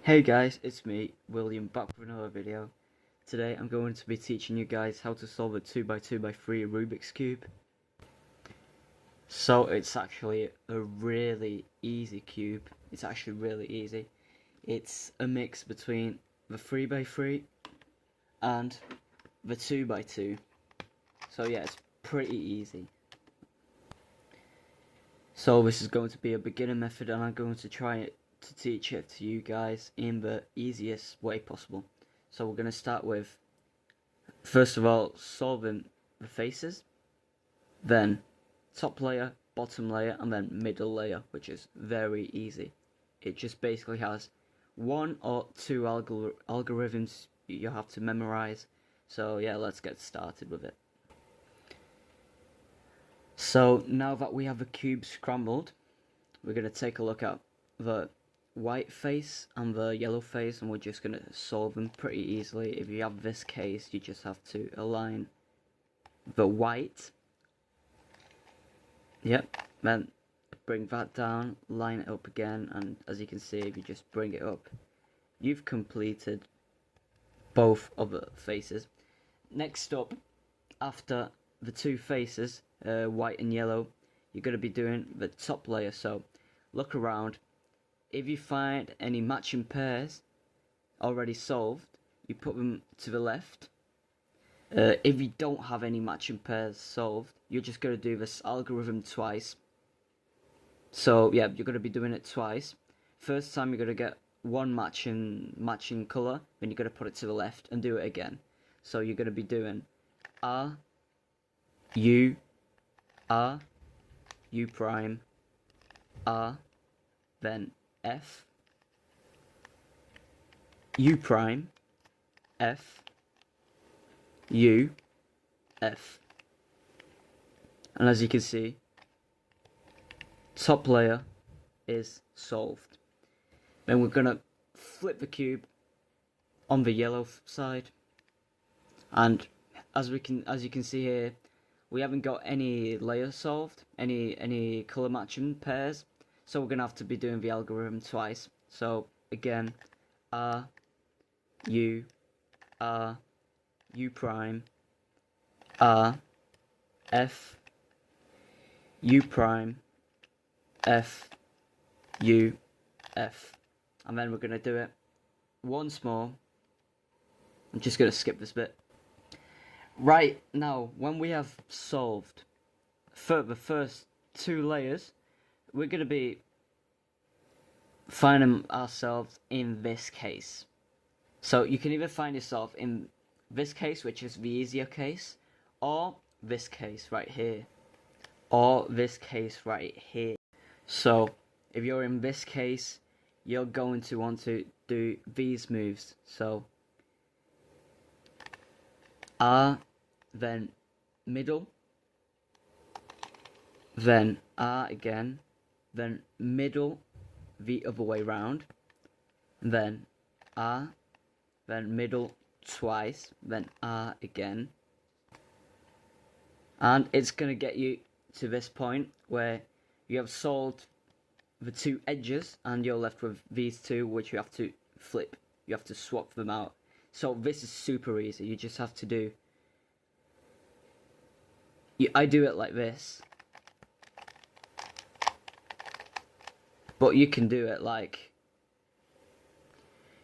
Hey guys, it's me, William, back with another video. Today I'm going to be teaching you guys how to solve a 2x2x3 Rubik's Cube. So it's actually a really easy cube. It's actually really easy. It's a mix between the 3x3 and the 2x2. So yeah, it's pretty easy. So this is going to be a beginner method and I'm going to try it to teach it to you guys in the easiest way possible. So we're going to start with, first of all, solving the faces, then top layer, bottom layer, and then middle layer, which is very easy. It just basically has one or two algorithms you have to memorize. So yeah, let's get started with it. So now that we have the cube scrambled, we're going to take a look at the white face and the yellow face, and we're just going to solve them pretty easily. If you have this case, you just have to align the white, then bring that down, line it up again, and as you can see, if you just bring it up, you've completed both of the faces. Next up, after the two faces, white and yellow, you're going to be doing the top layer. So look around. If you find any matching pairs already solved, you put them to the left. If you don't have any matching pairs solved, you're just going to do this algorithm twice. So yeah, you're going to be doing it twice. First time you're going to get one matching colour, then you're going to put it to the left and do it again. So you're going to be doing R, U prime, R, then F, U prime, F, U, F. And as you can see, top layer is solved. Then we're gonna flip the cube on the yellow side, and as you can see here, we haven't got any layers solved, any color matching pairs, so we're gonna have to be doing the algorithm twice. So again, R, U prime, R, F, U prime, F, U, F. And then we're gonna do it once more. I'm just gonna skip this bit. Right, now, when we have solved for the first two layers, we're going to be finding ourselves in this case. So you can either find yourself in this case, which is the easier case, or this case right here, or this case right here. So if you're in this case, you're going to want to do these moves. So R, then middle, then R again, then middle the other way round, then R, then middle twice, then R again. And it's going to get you to this point where you have solved the two edges and you're left with these two, which you have to flip. You have to swap them out. So this is super easy. You just have to do... I do it like this. But you can do it like...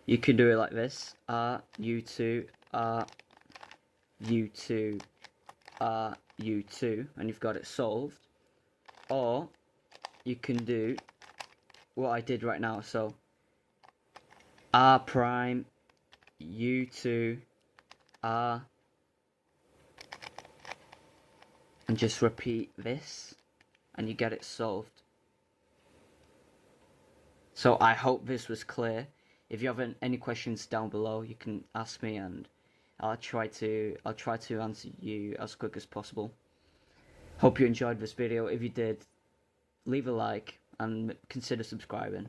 You can do it like this. R, U2, R, U2, R, U2. And you've got it solved. Or you can do what I did right now. So R prime, U2, R, and just repeat this, and you get it solved. So I hope this was clear. If you have any questions down below, you can ask me, and I'll try to answer you as quick as possible. Hope you enjoyed this video. If you did, leave a like and consider subscribing.